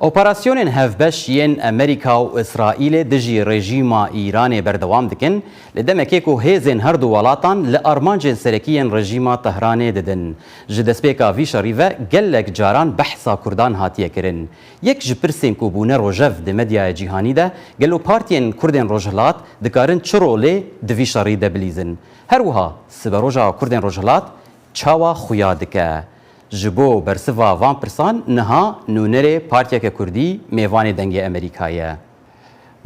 اپراسیونên hevbeşiyên Amerîka û İsraîlê dijî rejîma Îranê berdewam dikin, li demekê ku hêzên her du welatan li armancên serekî yên rejîma Tehranê didin. Ji destpêka vî şerî ve gelek caran behsa Kurdan hatiye kirin. Yek ji pirsên ku bûne rojev di medyaya cîhanî de gelo partiyên Kurdên Rojhilat dikarin çi rolê di vî şerî de bilîzin. Her wiha siberoja Kurdên Rojhilat çawa xuya dike. Ji bo bersiva van pirsan niha nûnerê Partiyeke Kurdî mêvanê dengê Amerîkayê.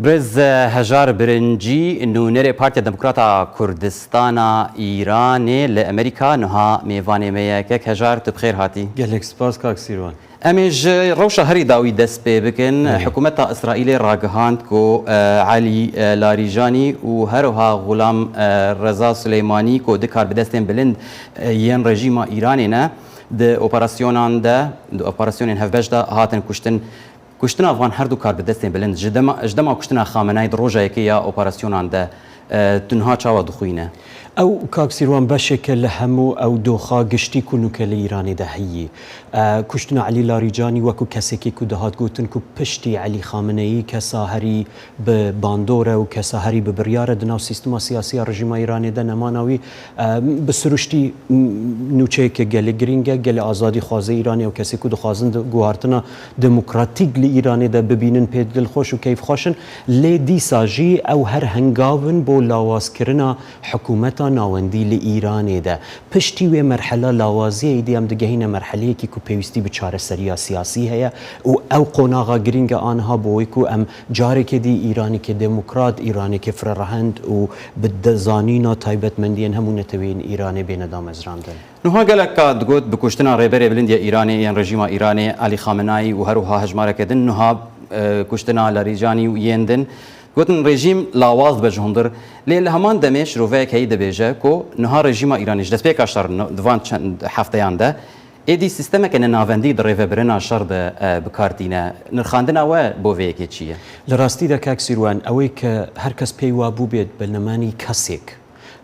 Birêz Hejar Birincî nûnerê Partiya Demokrata Kurdistana Îranê li Amerîka niha mêvanê me ye. Kek Hejar tu bi xêr hatî. Gelek spas kak Sîrwan. Em ê ji rewşa herî dawî dest pê bikin. Hikûmeta İsraîlê ragihand ku Elî Larijanî û her wiha Gulam Reza Suleymanî ku dikar bi destên bilind yên rejîma Îranê ne di operasyonên hevbeş de hatin kuştin. Kuştina van her du kar bi destên bilind ji dema kuştina Xameneyî di roja yekê ya operasyonan de tunha çawa dixwîne. Ew kak Sîrwan beşeke li hemû ew doxa giştî ku nûke li Îranê de heyî. Kuştina Elî Larijanî weku kesekê ku dihat gotin ku piştî Elî Xameneyî kesa herî bi bandore û kesa herî bi biryare di nav sîstema siyasî ya rejîma Îranê de nemana wî bi siruştî nûçeyeke gelek giring e gelê azadî xwaze Îranê ew kesê ku dixwazin guhartina demokratîk li Îranê de bibînin pê dilxweş û keyfxweşin lê dîsa jî ew her hengavin bo lawazkirina hikûmeta navendî li Îranê de piştî wê merhela lawaziyê dî em digehîne merheleyekî ku pêwîstî bi çareseriya siyasî heye û ew qonaxa giring e aniha bo wê ku em carekê dî Îranekê demokrat, Îranekê firerehend û bi zanîna taybetmendiyên hemû netewên Îranê bêne damezrandin. Niha geleka digot bi kuştina rêberê bilind ya Îranê yên rejîma Îranê Elî Xameneyî û her wiha hejmareke din niha kuştina Larijanî û yên din. Gotin rejîm lawaz be ji hundir lê li heman demê şiroveyek heyî dibêje ku niha rejîma Îranê ji destpêka şer divan çend hefteyan de êdî sîstemeke nenavendî di rêvebirina şer de bikartîne. Nirxandina we bo vê yekê çi ye? Li rastî de kak Sîrwan ew ê ke her kes pêy wa bû bêt bi nemanî kesêk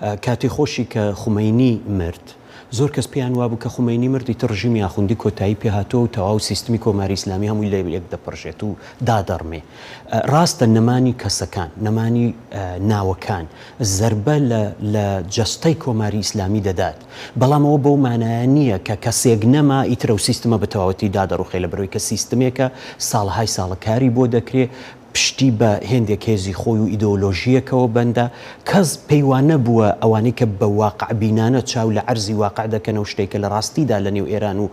katê xweşî ke Xumeyni mird. زۆر کەس پێیان وابوو کە خومینی مردی تر ڕژیمی یاخوندی کۆتایی پێهاتۆ و تەواو سیستمی کۆماری ئیسلامی هەمووی لە یەک دەپڕژێت و دادەڕمێ. ڕاستە نەمانی کەسەکان، نەمانی ناوەکان زەربە لە جەستەی کۆماری ئیسلامی دەدات. بەڵام ئەوە بەو مانایە نییە کە کەسێک نەما ئیترە و سیستمە بە تەواوەتی دادەڕوخێ لە بەرەوەی کە سیستمێکە ساڵهای ساڵەکاری بۆ دەکرێت پشتی بە هێندێک هێزی خۆی و ئیدۆلۆژیەکەوە بەندە کەس پەیوانە بووە ئەوانەی کە بە واقع بینانە چاو لە عەرزی واقع دەکەن و شتێکە لە ڕاستیدا لە نێو ئێران و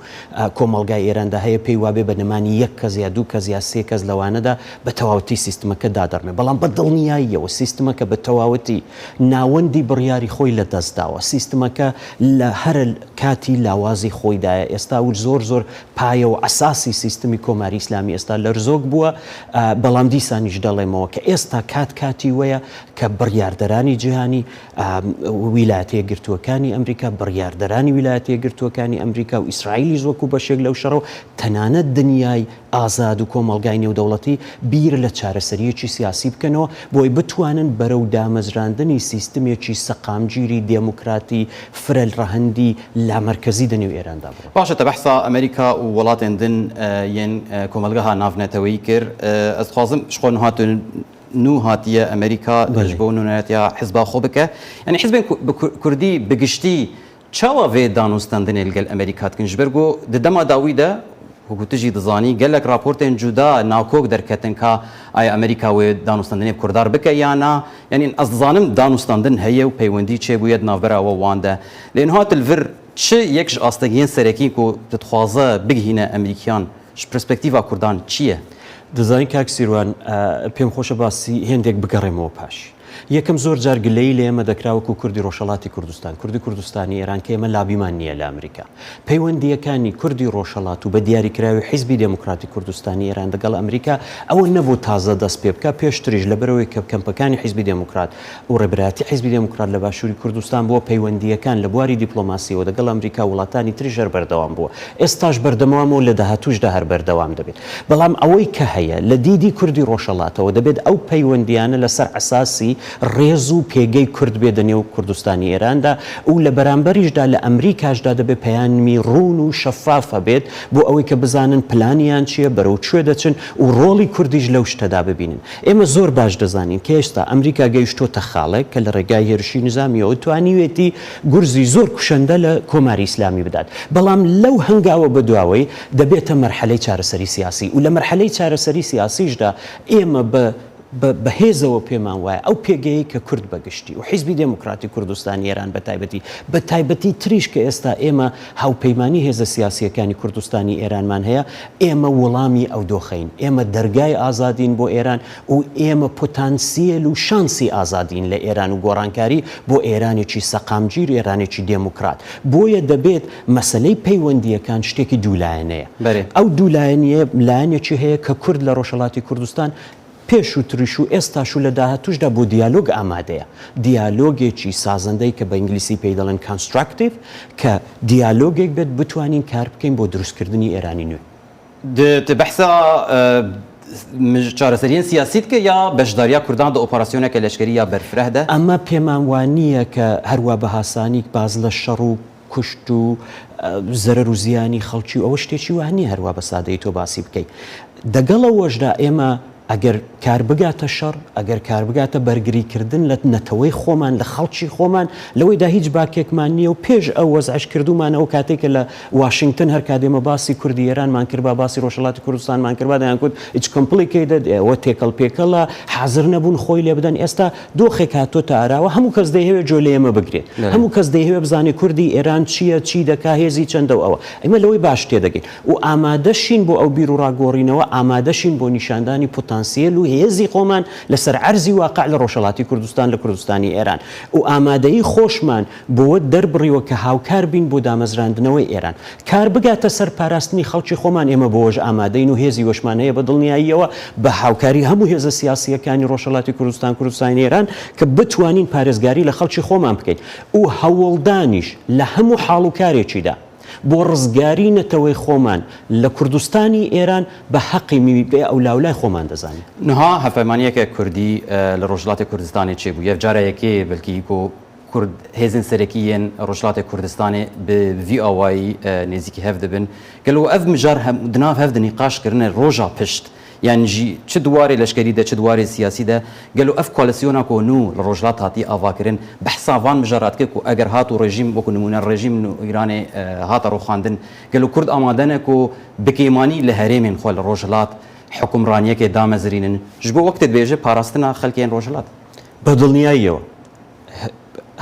کۆمەڵگای ئێراندا هەیە پێی وابێ بە نەمانی یەک کەس یا دوو کەس یا سێ کەس لەوانەدا بە تەواوەتی سیستمەکە دادەڕمێ. بەڵام بە دڵنیاییەوە سیستمەکە بە تەواوەتی ناوەندی بڕیاری خۆی لە دەستداوە. سیستمەکە لە هەر کاتی لاوازی خۆیدایە. ئێستا و زۆر پایە و ئەساسی سیستمی کۆماری ئیسلامی ئێستا لەرزۆک بووە. بەڵام دیسانیش دەڵێمەوە کە ئێستا کاتی وەیە کە بڕیاردەرانی جیهانی ویلایەتە یەکگرتووەکانی ئەمریکا، بڕیاردەرانی ویلایەتە یەکگرتووەکانی ئەمریکا و ئیسرائیلیش وەکو بەشێک لەو شەڕەوە تەنانەت دنیای ئازاد و کۆمەڵگای نێودەوڵەتی بیر لە چارەسەریەکی سیاسی بکەنەوە بۆی بتوانن بەرەو دامەزراندنی سیستمێکی سەقامگیری دێموکراتی فرەلڕەهەندی لامەرکەزی دەنێو ئێراندا بڕێت. باشە تەبەحسا ئەمریکا و وڵاتێن دن یەن کۆمەلگەها ناونەتەوەی کرد. ئەس خوازم شخۆن هاتون نو هاتیە ئەمریکا دەش بۆ نونەتیا حیزبا خۆ بکە. یعنی حیزبێن کوردی بگشتی چاوە vê danûstandinê li gel Amerîka dikin ji ber got di dema dawî de ku tu jî dizanî gelek raportên cuda nakok derketin ka aya Amerîka wê danûstandinê Kurdar bike ya na. Yani ez dizanim danûstandin heye û peywendî çêbûye di navbera we wan de. Lê niha til vir çi yek ji astegiyên serekî ku dixwaze bigihîne Amerîkiyan ji perspektîva Kurdan çi ye؟ دەزانین کاک سیروان پێم خۆشە باسی هێندێک بگەڕێمەوە پاش. یەکەم زۆر جار گلەی لە ئێمە دەکراوەکو کوردی ڕۆژهەڵاتی کوردستان، کوردی کوردستانی ئێران کە ئێمە لابیمان نییە لە ئەمریکا. پەیوەندیەکانی کوردی ڕۆژهەڵات و بە دیاریکراوی حیزبی دموکراتی کوردستانی ئێران لەگەڵ ئەمریکا ئەوە نەبوو تازە دەست پێ بکە پێشتریش لەبەرەوەی کە کەمپەکانی حیزبی دموکرات و ڕێبەرایەتی حیزبی دموکرات لە باشووری کوردستان بووە پەیوەندیەکان لە بواری دیپلۆماسیەوە لەگەڵ ئەمریکا وڵاتانی تریش هەر بەردەوام بووە. ئێستاش بەردەوامەوە لە داهاتووشدا هەر بەردەوام دەبێت. بەڵام ئەوەی کە هەیە لە دیدی کوردی ڕۆژهەڵاتەوە دەبێت ئەو پەیوەندیانە لەسەر ئەساسی ڕێز و پێگەی کورد بێ دەنێو کوردستانی ئێراندا و لە بەرامبەریشدا لە ئەمریکاشدا دەبێت پەیامی ڕوون و شەفافە بێت بۆ ئەوەی کە بزانن پلانیان چییە بەرەو کوێ دەچن و ڕۆڵی کوردیش لەو شتەدا ببینن. ئێمە زۆر باش دەزانین کە ئێستا ئەمریکا گەیشتۆتە خاڵێک کە لە ڕێگای هێرشی نظامیەوە توانیوێتی گورزی زۆر کوشەندە لە کۆماری ئیسلامی بدات، بەڵام لەو هەنگاوە بەدواوەی دەبێتە مەرحەلەی چارەسەری سیاسی و لە مەرحەلەی چارەسەری سیاسیشدا ئێمە بەهێزەوە پێمان وایە ئەو پێگەیە کە کورد بەگشتی و حیزبی دموکراتی کوردستانی ئێران بە تایبەتی تریش کە ئێستا ئێمە هاوپەیمانی هێزە سیاسیەکانی کوردستانی ئێرانمان هەیە، ئێمە وەڵامی ئەو دۆخەین، ئێمە دەرگای ئازادین بۆ ئێران و ئێمە پۆتانسیێل و شانسی ئازادین لە ئێران و گۆڕانکاری بۆ ئێرانێکی سەقامگیر، ئێرانێکی دموکرات. بۆیە دەبێت مەسلەی پەیوەندیەکان شتێکی دوولایەنەیە. ئەو دوولایەنیە لایەنێکی هەیە کە کورد لە ڕۆژهەڵاتی کوردستان پێش و تریش و ئێستاش و لە داهاتوشدا بۆ دیالۆگ ئامادەیە، دیالۆگێکی سازەندەی کە بە ئینگلیسی پێی دەڵێن کانستراکتیڤ، کە دیالۆگێک بێت بتوانین کار بکەین بۆ دروستکردنی ئێرانی نوێ. بەحسا چارەسەریان سیاسیت کە یا بەشداریە کوردان دە ئۆپەراسیۆنێکە لەشکری یا بەرفرەهدە؟ ئەمە پێمان وانییە کە هەروە بە هاسانی باز لە شەڕ و کوشت و زەرەر و زیانی خەڵکی و ئەوە شتێکی وانی هەروە بە سادەی تۆ باسی بکەیت. دەگەڵەوەشدا ئێمە ئەگەر کار بگاتە شەڕ، ئەگەر کار بگاتە بەرگریکردن لە نەتەوەی خۆمان لە خەڵکی خۆمان، لەوەیدا هیچ باکێکمان نییە و پێش ئەو وەزعش کردومانەوە کاتێکە لە واشنگتن هەر کاتێمە باسی کوردی ئێرانمان کرد، باسی ڕۆژهەڵاتی کوردستانمان کرد، دەیان گوت ئیچ کۆمپلیکیتد، ئەوە تێکەڵ پێکەڵە، حازر نەبوون خۆی لێ بدەن. ئێستا دۆخێک هاتۆتە ئاراوە، هەموو کەس دەیەوێت جۆ لە ئێمە بگرێت، هەموو کەس دەیەوێت بزانێت کوردی ئێران چییە، چی دەکا، هێزی چەندە و ئەوە. ئەمە لەوەی باش تێدەگەین و ئامادەشین بۆ ئەو بیر و ڕاگۆڕینەوە، ئامادەشین بۆ نیشاندانی پۆتانسیێل و هێزی خۆمان لەسەر عەرزی واقع لە ڕۆژهەڵاتی کوردستان لە کوردستانی ئێران و ئامادەیی خۆشمان بۆ دەربڕیوە کە هاوکار بین بۆ دامەزراندنەوەی ئێران، کار بگاتە سەر پاراستنی خەڵکی خۆمان. ئێمە بۆش ئامادەین و هێزی وەشمانەیە بە دڵنیاییەوە بە هاوکاری هەموو هێزە سیاسیەکانی ڕۆژهەڵاتی کوردستانی ئێران کە بتوانین پارێزگاری لە خەڵکی خۆمان بکەین و هەوڵدانیش لە هەموو حاڵ و کارێکیدا بۆ ڕزگاری نەتەوەی خۆمان لە کوردستانی ئێران بە حەقی بێ ئەو لاولای خۆمان دەزانین. نها هەفەرمانیەکە کوردی لە ڕۆژهەڵاتی کوردستانی چێ بوو، یەکجارەیەکێ بەلکی کورد هێزن سەرەکیین ڕۆژهەڵاتی کوردستانی بە ڤیئاوایی نێزیکی هەف دەبن گەلەوە ئەف مژار دناو هەف دنیقاشکردنە ڕۆژا پشت یعنی چ دوارێ لەشکری دە چ دوارێ سیاسی دە گەلو ئەف کۆالسیۆنا کۆنو لە ڕۆژهەڵات هاتی ئاواکردن بەحساوان مژارات کرد و ئەگەر هات و ڕێژیم وەکو نمونە ڕێژیم ئیرانێ هاتە ڕۆخاندن گەلو کورد ئامادەنێک و بکەیمانی لە هەرێمێن خۆ لە ڕۆژهەڵات حکومڕانیەکێ دامەزرینن ژ بۆ وەکتت بێژە پاراستنا خەڵکیان ڕۆژهەڵات بە دڵنیاییەوە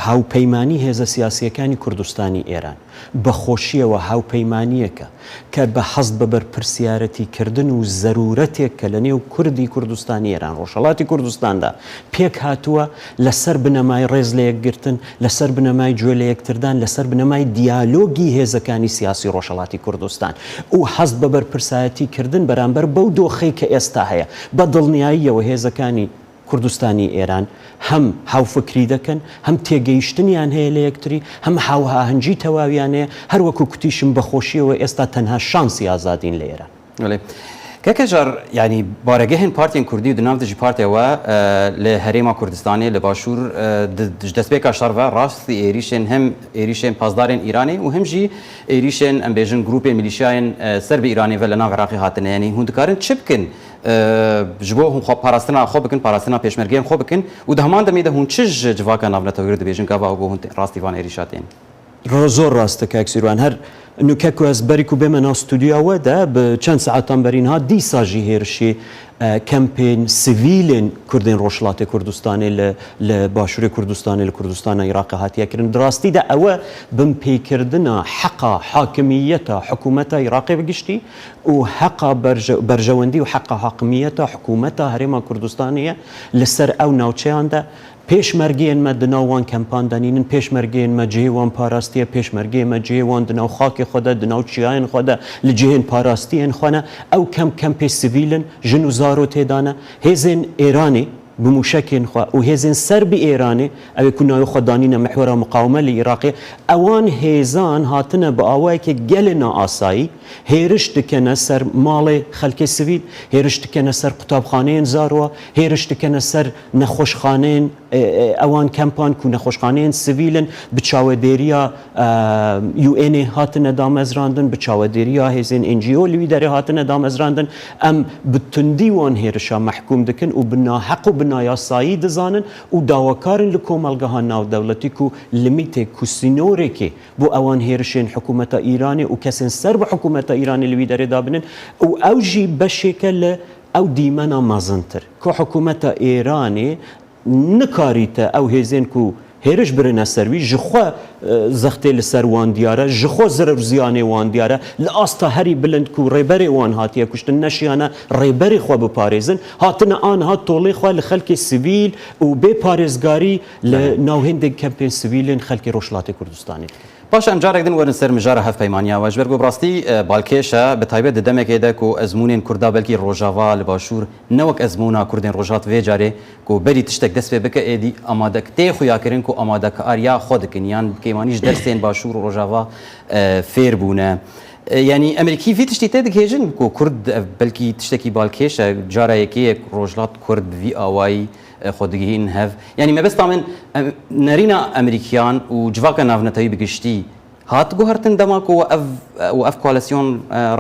هاوپەیمانی هێزە سیاسیەکانی کوردستانی ئێران بەخۆشیەوە هاوپەیمانیەکە کە بە حەزت بە بەرپرسیارەتیکردن و زەرورەتێک کە لە نێو کوردی کوردستانی ئێران ڕۆژهەڵاتی کوردستاندا پێک هاتووە لەسەر بنەمای ڕێز لە یەکگرتن، لەسەر بنەمای گوێ لە یەکتردان، لەسەر بنەمای دیالۆگی هێزەکانی سیاسی ڕۆژهەڵاتی کوردستان و حەزت بە بەرپرسایەتیکردن بەرامبەر بەو دۆخەی کە ئێستا هەیە. بە دڵنیاییەوە هێزەکانی کوردستانی ئێران هەم هاوفکری دەکەن، هەم تێگەیشتنیان هەیە لە یەکتری، هەم هاوهاهەنگی تەواویان هەیە، هەروەکو کوتیشم بەخۆشیەوە ئێستا تەنها شانسی ئازادین لە ئێران. کەکەجار ینی بارەگەهێن پارتیان کوردی و دناو دژی پارتیەوە لە هەرێما کوردستانی لە باشوور دەستپێکا شەڕڤە ڕاستی ئێریشێن هەم ئێریشێن پاسدارên ئیرانی و هەمژی ئێریشێن ئەمبێژن گروپێن میلیشایên سەر بە ئیرانیڤە لە ناو عێراقی هاتنەیەنی هون دikarin çi bikin ji bo hûn parastina xwe bikin parastina pêşmergeyên xwe bikin û di heman demê de hûn çi ji civaka navnetewîr dibêjin gava bû hûn rastîvan êrîşa tên زۆر ڕاستە کاک سیروان هەر نوکەک و ئەزبەریک و بێمە ناو ستودیۆوەدا بە چەند سەعاتان بەرینها دیساژی هێرشی کەمپین سڤیلên کوردên ڕۆژهەڵاتی کوردستانی لە باشووری کوردستانی لە کوردستانە عێراق هاتیەکردن. دراستیدا ئەوە بمپێکردنە حەقا حاکمیەتە حکوومەتە عێراقی بگشتی و حەقا بەرژەوەندی و حەقا حاکمیەتە حکوومەتە هەرێما کوردستانیە لەسەر ئەو ناوچەیاندا پێشمەرگێنمە دناوان کەمپاندانینن، پێشمەرگێنمە جێوان پاراستیە، پێشمەرگێمە جێوان دناو خاکی خۆدا دناو چیایان خۆدا لە جێهێن پاراستیان خوانە ئەو کەمپێ سڤیلن ژن و زارۆ تێدانە هێزên ئێرانی بموشکên xwe û hêzên ser bi Îranê ew ê ku navê xwe danîne mihwera muqaweme li Iraqê ewan hêzan hatine bi awayekê gelê naasayî hêriş dikene ser malê xelkê sivîl, hêriş dikene ser qutabxaneyên zarwa, hêriş dikene ser nexweşxaneyên ئەوان کەمپان و نەخۆشخانەیەن سڤیلن بچاوەدێریە UN هاتنە دامەزراندن بچاوەدێریە هێزên NGO لوی دەرێ هاتنە دامەزراندن ئەم بتوندی وان هێرشا مەحکوم دکن و بناحەق و بنایاسایی دزانن و داواکارن لە کۆمەڵگەها ناودەوڵەتیک و لیمیتێک و سینۆرێکێ بۆ ئەوان هێرشێن حکوومەتە ئیرانی و کەسێن سەر بە حکوومەتە ئیرانی لوی دەرێدا بنن و ئەو ژی بەشێکە لە ئەو دیمەنە مەزنتر کۆ حکوومەتە ئێرانێ نکاریتە ئەو هێزێن و هێرش برنە سەروی ژخوا زەختێ لەسەر وان دیارە ژخۆ زرە زیانێ وان دیارە لە ئاستا هەری بلند و ڕێبەرێ وان هاتیە کوشتن نەشیانە ڕێبەری خوا بپارێزن هاتنە ئانها تۆڵی خوا لە خەلکی سڤیل و بێ پارێزگاری لە ناوهێندێک کەمپێن سڤیلن خەلکی ڕۆژهەڵاتی کوردستانی باش ئەم جارێک دن وەرن سەر مژارە هەفپەیمانیاوە ژبەر بڕاستی باڵکێشە بە تایبەت دەمێکێدا و ئەزمونێن کووردا بەلکی ڕۆژاوا لە باشوور نەوەک ئەزمونا کوردێن ڕۆژات وێ جارێ و بەری تشتێک دەست پێ بکە ئێدی ئامادەک تێ خویاکردن و ئامادەکە ئاریا خۆ دکن یان کەیمانیش دەرسێن باشوور و ڕۆژاوا فێر بوونە ینی ئەمریکی وی تشتی تێ دکێژن و کورد بەلکی تشتێکی باڵکێشە جارایەکەیەک ڕۆژلات کورد وی ئاوایی خۆدگین هەف ینی مەبەستا من نەرینە ئەمریکیان و جوواکە ناونەتەوی بگشتی هات گوهرتن دەماک و ئەف کۆالسیۆن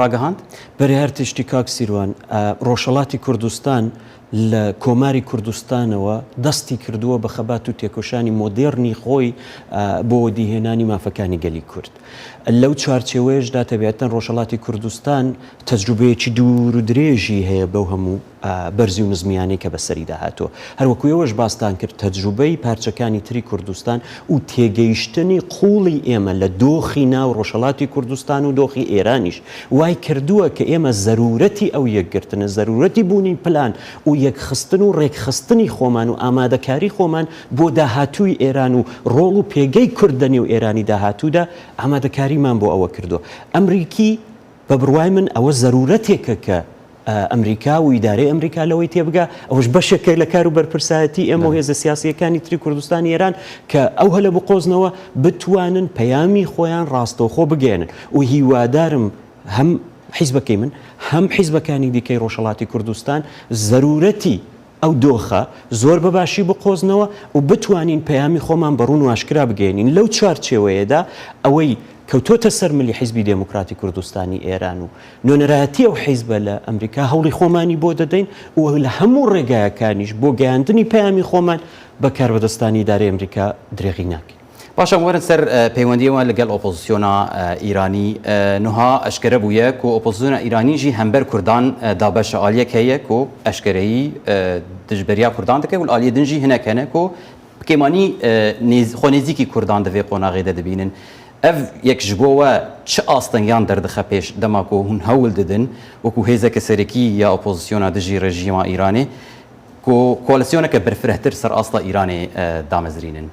ڕاگەهاند بەرێ هەر تشتی کاک سیروان ڕۆژهەڵاتی کوردستان لە کۆماری کوردستانەوە دەستی کردووە بە خەبات و تێکۆشانی مۆدێرنی خۆی بۆ دیهێنانی مافەکانی گەلی کورد لەو چارچێوەیەشدا تەبیەتەن ڕۆژهەڵاتی کوردستان تەجروبەیەکی دوور و درێژی هەیە بەو هەموو بەرزی و نزمیانی کە بەسەری داهاتوە هەروەکوەوەش باستان کرد تەجروبەی پارچەکانی تری کوردستان و تێگەیشتنی قوڵی ئێمە لە دۆخی ناو ڕۆژهەڵاتی کوردستان و دۆخی ئێرانیش وای کردووە کە ئێمە زەرورەتی ئەو یەکگرتنە زەرورەتی بوونی پلان و یەکخستن و ڕێکخستنی خۆمان و ئامادەکاری خۆمان بۆ داهاتووی ئێران و ڕۆڵ و پێگەی کوردنی و ئێرانی داهاتوودا ئامادەکاریمان بۆ ئەوە کردووە ئەمریکی بە بڕوای من ئەوە زەرورەتێکە کە ئەمریکا و ئیدارەی ئەمریکا لەوەی تێبگا ئەوەش بەشێکە لە کار و بەرپرسایەتی ئێمە و هێزە سیاسیەکانی تری کوردستانی ئێران کە ئەو هەلە بقۆزنەوە بتوانن پەیامی خۆیان ڕاستەوخۆ بگێنن و هیوادارم هەم حیزبەکەی من هەم حیزبەکانی دیکەی ڕۆژهەڵاتی کوردستان زەرورەتی ئەو دۆخە زۆر بەباشی بقۆزنەوە و بتوانین پەیامی خۆمان بەڕوون و ئاشکرا بگەێنین لەو چارچێوەیەدا ئەوەی کەوتۆتە سەر ملی حیزبی دموکراتی کوردستانی ئێران و نۆنەرایەتی ئەو حیزبە لە ئەمریکا هەوڵی خۆمانی بۆ دەدەین و لە هەموو ڕێگایەکانیش بۆ گەیاندنی پەیامی خۆمان بەکاربەدەستانی ئیدارەی ئەمریکا درێغی ناکەین باشە وەرن سەر پەیوەندیەوە لەگەڵ ئۆپۆزیسیۆنا ئیرانی نوها ئەشکرە بووە و ئۆپۆزیسیۆنا ئیرانیژی هەمبەر کوردان دابەشە ئالیەک هەیە و ئەشکرەیی دژبەریا کوردان دەکەی و ئالیە دنجی هەنەکەنە و پکەیمانی خۆنێزیکی کوردان دەوێ قۆناغێدە دەبینن ئەv یەک ji bo we çi astengiyan derdixe pêş dema ku hûn hewl didin wekû hêzeke serekî ya opozîsyona dijî rejîma Îranê ku koalisyoneke berfirehtir ser asta Îranê damezrînin.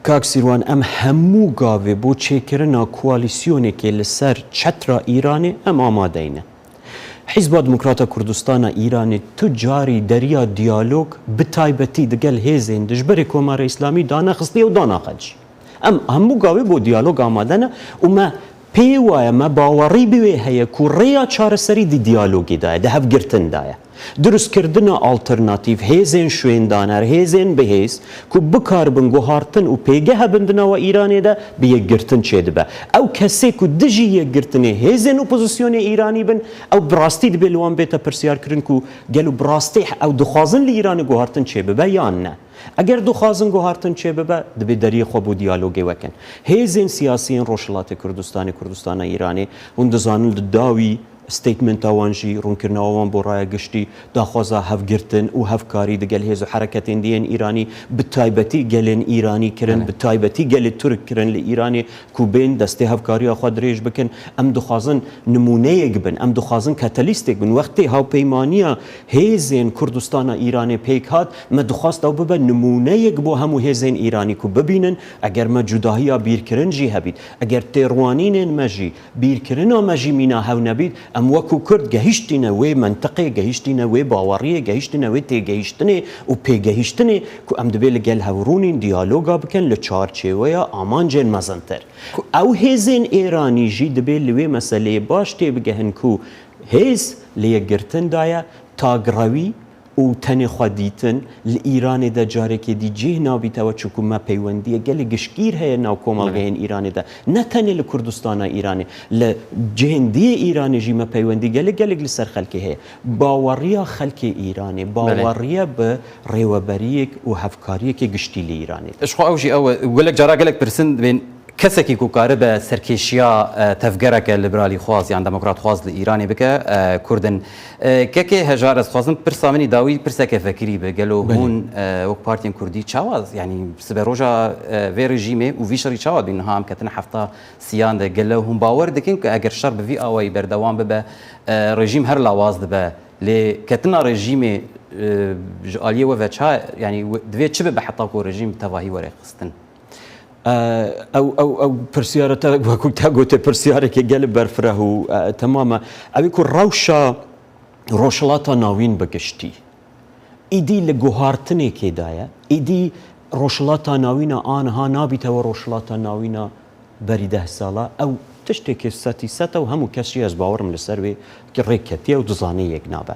کاک سیروان ئەم هەموو گاوێ بۆ چێکردنا کووالیسیۆنێکێ لەسەر چەترا ئیرانێ ئەم ئامادەینە حیزبا دموکراتە کوردستانە ئیرانی تو جاری دەریا دیالۆگ بتایبەتی دەگەل هێزێن دژبەرێ کۆمارە ئیسلامی دانەخستی و داناخەجی ئەم هەموو گاوێ بۆ دیالۆگ ئامادەنە و مە پێی وایە مە باوەڕی بوێ هەیە و ڕێیا چارەسەری دی دیالۆگیدایە دە هەفگرتندایە دروستکردنە ئالتەرناتیڤ هێزێن شوێندانەر هێزێن بەهێز کو بکاربن گوهارتن و پێگە هەبندنەوە ئیرانێدا بە یەکگرتن چێ دەبە ئەو کەسێک و دژی یەکگرتنێ هێزێن و پۆزیسیۆنی ئیرانی بن ئەو بڕاستی دەبێت لەوان بێتە پرسیارکردن و گەل و بڕاستی ئەو دخوازن لە ئیرانی گوهارتن چێ ببە یان نە ئەگەر دخوازن گوهارتن چێ ببە دەبێت دەریە خۆ بۆ دیالۆگێ وەکەن هێزێن سیاسیین ڕۆژهەڵاتی کوردستانە ئیرانی هەون دەزانن داوی ستیتمنتاوانژی ڕوونکردنەوەوان بۆ ڕایە گشتی داخوازا هەفگرتن و هەفکاری دەگەل هێز و حرەکەتێن دیێن ئیرانی بتایبەتی گەلێن ئیرانی کردن بتایبەتی گەلی تورک کردن لە ئیرانی کوبێن دەستی هەفکاری ئەخوا درێژ بکەن ئەم دخوازن نمونەیەک بن ئەم دخوازن کەتەلیستێک بن وەختی هاوپەیمانیە هێزێن کوردستانە ئیرانی پێک هات مە دخواست ئەو ببە نمونەیەک بۆ هەموو هێزێن ئیرانی کو ببینن ئەگەر مە جوداهیە بیرکردنجی هەبیت ئەگەر تێڕوانینێن مەژی بیرکردنە مەژی مینا هەو نەبیت ئەم وەکو کورد گەهیشتینە وێ منتەقێ گەهیشتینە وێ باوەڕیە گەهیشتینە وێ تێگەیشتنێ و پێگەهیشتنێ کو ئەم دەبێت لەگەل هەورونین دیالۆگا بکەن لە چارچێوەیە ئامانجێن مەزنتر ئەو هێزێن ئێرانیژی دەبێت لەوێ مەسەلەیە باش تێبگەهن کو هێز لە یەکگرتندایە تاگڕەوی و تەنێ خوا دیتن لە ئیرانێدا جارێکێ دی جێ نابیتەوە چکومە پەیوەندیە گەلێ گشتگیر هەیە ناو کۆمەڵگەیەن ئیرانێدا نە تەنێ لە کوردستانە ئیرانێ لە جێهێندیە ئیرانێژی مە پەیوەندی گەلێک لەسەر خەلکی هەیە باوەڕیە خەلکی ئیرانێ باوەڕیە بە ڕێوەبەریەک و هەفکاریەکی گشتی لە ئیرانێت اشخوا ئەوژی ئەوە گەلێک جارا گەلێک پرسن بێن کەسێکی کوکارە بە سەرکێشیە تەفگەرەکە لیبرالی خواز یان دموکرات خواز لە ئیرانی بکە کوردن کەکێ هەژار ئەس خوازم پرسامنی داوی پرسەکە فەکری بە گەلۆ هون وەک پارتیên کوردی چاواز ینی سبە ڕۆژە vê rejîmê û vî şerî çawa bîn ham ketine hefta siyan de gelo hûn bawer dikin ku eger şer bi vî awayî berdewam bibe rejîm her lawaz dibe lê ketina rejîmê ji aliyê we ve ça yanî divê çi bibe heta ku rejîm tevahî were xistin ئەو پرسیارە وەکو تا گوتێ پرسیارێکی گەل بەرفرە و تەمامە ئەوی کو ڕەوشە ڕۆژهەڵاتە ناوین بەگشتی ئیدی لە گوهارتنێکێدایە ئیدی ڕۆژهەڵاتە ناوینە ئانها نابیتەوە ڕۆژهەڵاتە ناوینە بەری 10 ساڵە ئەو تشتێکی سەتی سەتە و هەموو کەسی ئەس باوەڕم لەسەر وێ ڕێککەتیە و دزانەی یەک نابە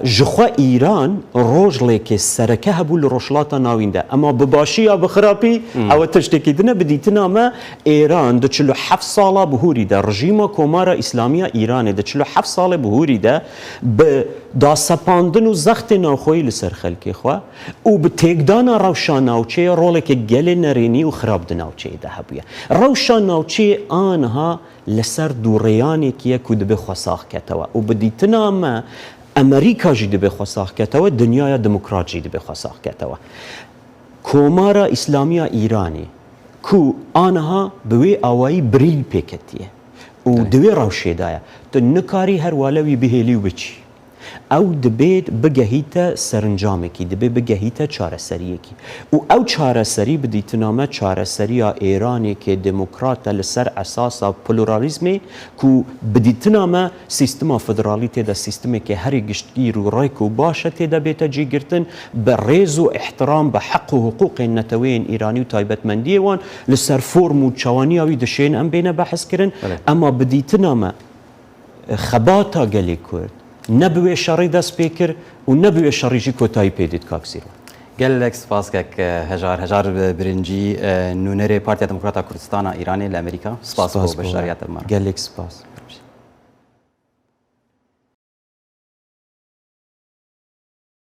ژخوا ئیران ڕۆژڵێکی سەرەکە هەبوو لە ڕۆژهڵاتە ناویندا ئەمە بباشی یا بخراپی ئەوە تشتێکی دنە بدیتنامە ئێران دە 47 ساڵە بهوریدا ڕژیمە کۆمارە ئیسلامیە ئیرانێ دە 47 ساڵێ بهوریدا بە داسەپاندن و زەختێ ناوخۆی لەسەر خەلکی خوا و بە تێکدانە ڕەوشە ناوچەیە ڕۆڵێکی گەلێ نەرێنی و خراپدە ناوچەیەدا هەبووە ڕەوشە ناوچەیە ئانها لەسەر دووڕێیانێکیە کو دەبێ خۆساخکەتەوە و بدیتنامە ئەمریکاژی دەبێ خۆساخکەتەوە دنیاە دموکراتژی دەبێ خۆساخکەتەوە کۆمارە ئیسلامیە ئیرانی کو ئانها بوێ ئاوایی بریل پێکەتیە و دوێ ڕەوشێدایە تو نکاری هەروالەوی بهێلی و بچی ئەو دەبێت بگەهیتە سەرنجامێکی دەبێت بگەهیتە چارەسەریەکی و ئەو چارەسەری بدیتنامە چارەسەریە ئێرانێکی دموکراتە لەسەر ئەساسا پلورالیزمێ کو بدیتنامە سیستما فدرالی تێدا سیستمێکی هەری گشتگیر و ڕێک و باشە تێدا بێتە جێگرتن بە ڕێز و احترام بە حەق و حقوقی نەتەوەیان ئیرانی و تایبەتمەندیەوان لەسەر فۆرم و چاوانیاوی دەشێن ئەم بێنە بەحثکردن ئەمە بدیتنامە خەباتە گەلێ کورد نەبوێ شەڕی دەست پێ کرد و نەبوێ شەڕیژی کۆتایی پێدیت کاکسیرۆ gelek spasgek hejar birincî nûnerê Partiya Demokrata Kurdistan'a Îranê li Amerîka spas bişariya te mar gelek spas